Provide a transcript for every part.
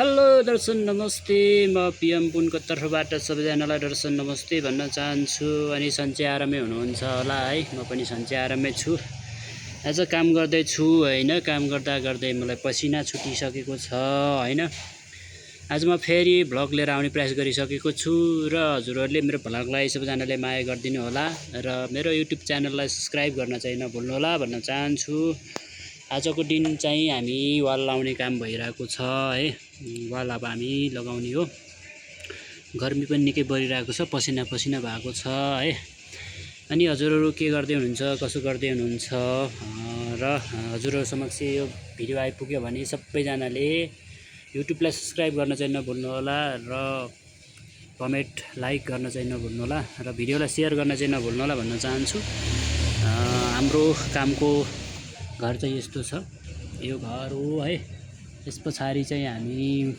Hello दर्शन नमस्ते। म PM पुनको तर्फबाट सबैजनालाई दर्शन नमस्ते भन्न चाहन्छु। अनि सन्चै आरामै हुनुहुन्छ होला है। म पनि सन्चै आरामै छु। आज काम गर्दैछु हैन। काम गर्दा गर्दै मलाई पसिना छुटिसकेको छ हैन। आज म फेरि भ्लग लिएर आउने प्रयास गरिसकेको छु र हजुरहरूले मेरो भ्लगलाई सबैजनाले माया गरिदिनु होला र मेरो युट्युब च्यानललाई सब्स्क्राइब गर्न चाहिँ नभुल्नु होला भन्न चाहन्छु। आजको दिन चाहिँ हामी वाल लाउने काम भइरहेको छ है। वाल अब हामी लगाउने हो। गर्मी पनि निकै बढिरहेको छ, पसिना पसिना भएको छ है। अनि हजुरहरू के गर्दै हुनुहुन्छ, कसो गर्दै हुनुहुन्छ र हजुरहरू समक्ष यो भिडियो आइपुग्यो भने सबैजनाले युट्युबलाई सब्स्क्राइब गर्न चाहिँ नभुल्नु होला र कमेन्ट लाइक गर्न चाहिँ नभुल्नु होला र भिडियोलाई सेयर गर्न चाहिँ नभुल्नु होला भन्न चाहन्छु। हाम्रो कामको घर चाहिँ यस्तो छ। यो घर हो है। यस पछाडि चाहिँ हामी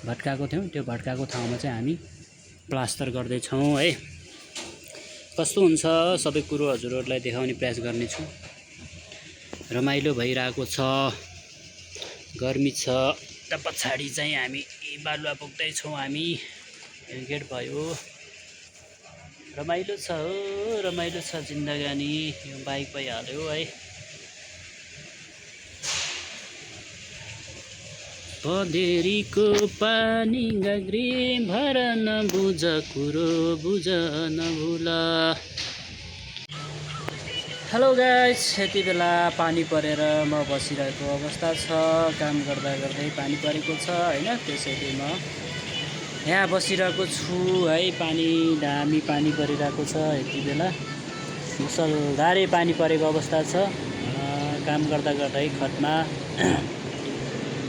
भट्काएको थियौँ। त्यो भट्काएको ठाउँमा चाहिँ हामी प्लास्टर गर्दैछौँ है। कस्तो हुन्छ सबै कुरो हजुरहरूलाई देखाउने प्रयास गर्नेछु। रमाइलो भइरहेको छ, गर्मी छ। त पछाडि चाहिँ हामी बालुवा बोक्दैछौँ। हामी गेट भयो। रमाइलो छ हो, रमाइलो छ जिन्दगानी। यो बाइक भइहाल्यो है। पँधेरीको पानी गाग्री भर नबुझ कुरो बुझ नभुल। हेलो गाइस, यति बेला पानी परेर म बसिरहेको अवस्था छ। काम गर्दा गर्दै पानी परेको छ हैन। त्यसैले म यहाँ बसिरहेको छु है। पानी दामी पानी परिरहेको छ यति बेला। मुसलधारे पानी परेको अवस्था छ। काम गर्दा गर्दै खतमा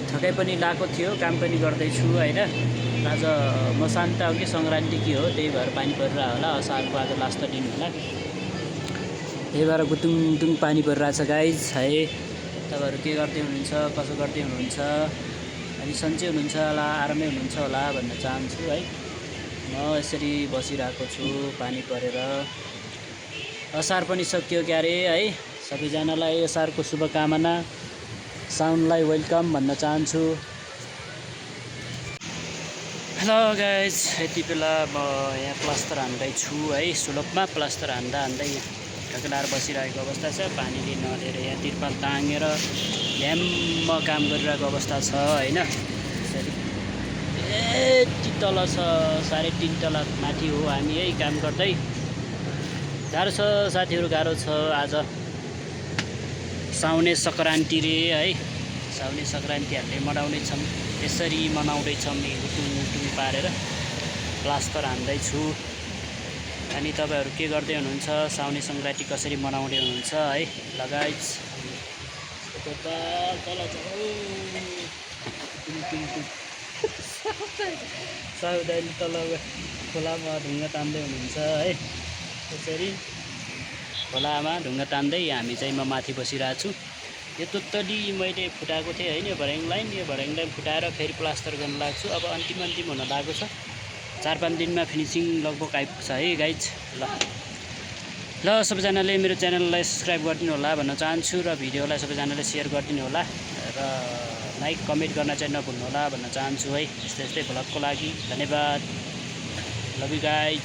थकाइ पनि लागेको थियो। काम पनि गर्दैछु हैन। आज मसान त अघि सङ्क्रान्ति कि हो, त्यही भएर पानी परिरहेको होला। असारको आज लास्ट दिन होला, त्यही भएर गुतुङ पानी परिरहेछ गाइज है। तपाईँहरू के गर्दै हुनुहुन्छ, कसो गर्दै हुनुहुन्छ, अनि सन्चै हुनुहुन्छ होला, आरामै हुनुहुन्छ होला भन्न चाहन्छु है। म यसरी बसिरहेको छु पानी परेर। असार पनि सकियो क्यारे है। सबैजनालाई असारको शुभकामना, साउन्डलाई वेलकम भन्न चाहन्छु। हेलो गाइज, यति बेला म यहाँ प्लास्टर हान्दैछु है। सुलभमा प्लास्टर हान्दै ढकलाएर बसिरहेको अवस्था छ। पानीले नलिएर यहाँ तिरपाल ताँगेर ल्याम्म काम गरिरहेको अवस्था छ हैन। यसरी यति तल छ, 3.5 तला माथि हो हामी है काम गर्दै। गाह्रो छ साथीहरू, गाह्रो छ। आज साउने सङ्क्रान्ति रे है। साउने सङ्क्रान्ति हामीले मनाउँदैछौँ। यसरी मनाउँदैछौँ गुटुङ पारेर प्लास्टर हान्दैछु। अनि तपाईँहरू के गर्दै हुनुहुन्छ, साउने सङ्क्रान्ति कसरी मनाउँदै हुनुहुन्छ है। लगायत साउदानी तल खोलामा ढुङ्गा तान्दै हुनुहुन्छ है। त्यसरी खोलामा ढुङ्गा तान्दै हामी चाहिँ म माथि बसिरहेको छु। यो तोत्तली मैले फुटाएको थिएँ होइन, यो भर्याङ लाइन फुटाएर फेरि प्लास्टर गर्न लाग्छु। अब अन्तिम हुन लागेको छ। 4-5 दिनमा फिनिसिङ लगभग आइपुग्छ है गाइज। ल सबैजनाले मेरो च्यानललाई सब्स्क्राइब गरिदिनु होला भन्न चाहन्छु र भिडियोलाई सबैजनाले सेयर गरिदिनु होला र लाइक कमेन्ट गर्न चाहिँ नभुल्नु होला भन्न चाहन्छु है। यस्तै भ्लगको लागि धन्यवाद। Love you guys.